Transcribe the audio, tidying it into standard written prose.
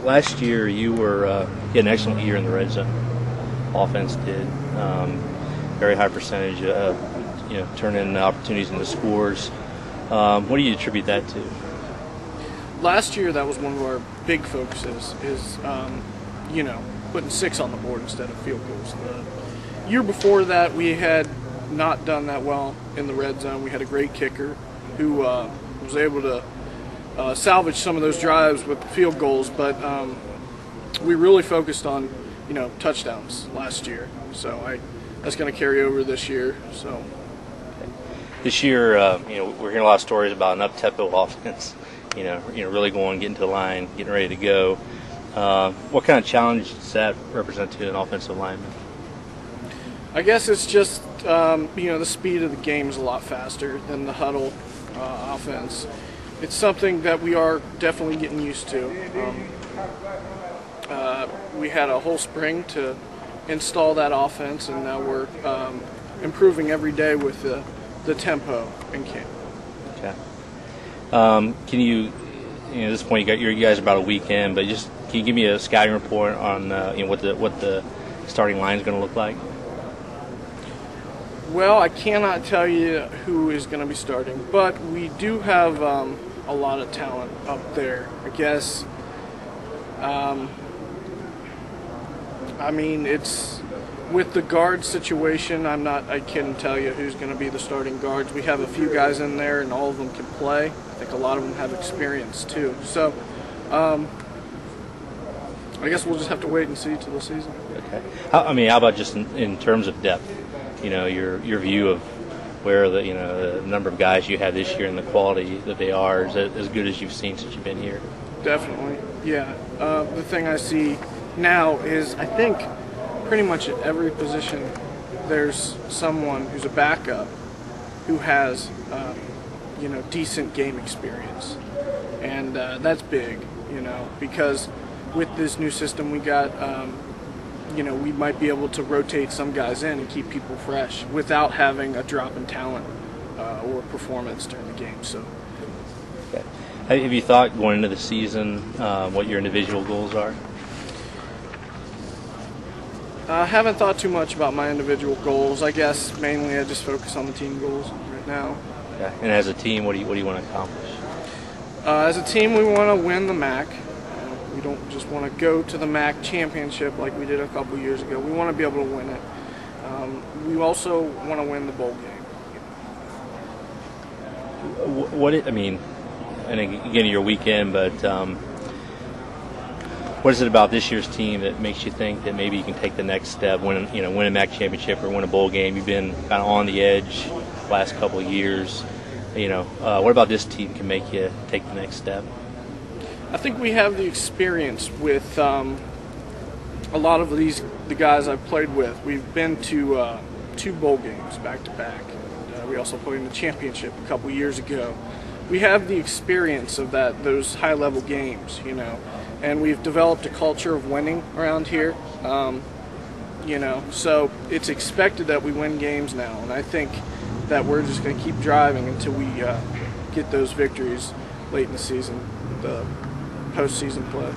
Last year, you had an excellent year in the red zone. Offense did very high percentage of turning opportunities into scores. What do you attribute that to? Last year, that was one of our big focuses. Is putting 6 on the board instead of field goals. The year before that, we had not done that well in the red zone. We had a great kicker who was able to salvage some of those drives with field goals, but we really focused on touchdowns last year. So that's going to carry over this year. So this year, we're hearing a lot of stories about an up-tempo offense. Really getting to the line, getting ready to go. What kind of challenge does that represent to an offensive lineman? I guess it's just the speed of the game is a lot faster than the huddle offense. It's something that we are definitely getting used to. We had a whole spring to install that offense, and now we're improving every day with the tempo in camp. Okay. Can you, at this point, you guys are about a week in, but can you give me a scouting report on what the starting line is going to look like? Well, I cannot tell you who is going to be starting, but we do have a lot of talent up there. I guess. It's with the guard situation. I can't tell you who's going to be the starting guards. We have a few guys in there, and all of them can play. I think a lot of them have experience too. So, I guess we'll just have to wait and see till the season. Okay. How about just in terms of depth? Your view of where the number of guys you have this year and the quality that they are, is that as good as you've seen since you've been here? Definitely, yeah. The thing I see now is I think pretty much at every position there's someone who's a backup who has decent game experience, and that's big, because with this new system we got. We might be able to rotate some guys in and keep people fresh without having a drop in talent or performance during the game. So, okay. Have you thought going into the season what your individual goals are? I haven't thought too much about my individual goals. I guess mainly I just focus on the team goals right now. Okay. And as a team, what do you want to accomplish? As a team, we want to win the MAC. We don't just want to go to the MAC championship like we did a couple years ago. We want to be able to win it. We also want to win the bowl game. And again, your weekend, but what is it about this year's team that makes you think that maybe you can take the next step, win a MAC championship or win a bowl game? You've been kind of on the edge the last couple of years. What about this team can make you take the next step? I think we have the experience with a lot of the guys I've played with. We've been to 2 bowl games back to back. We also played in the championship a couple years ago. We have the experience of those high level games, and we've developed a culture of winning around here. So it's expected that we win games now, and I think that we're just going to keep driving until we get those victories late in the season. The postseason play.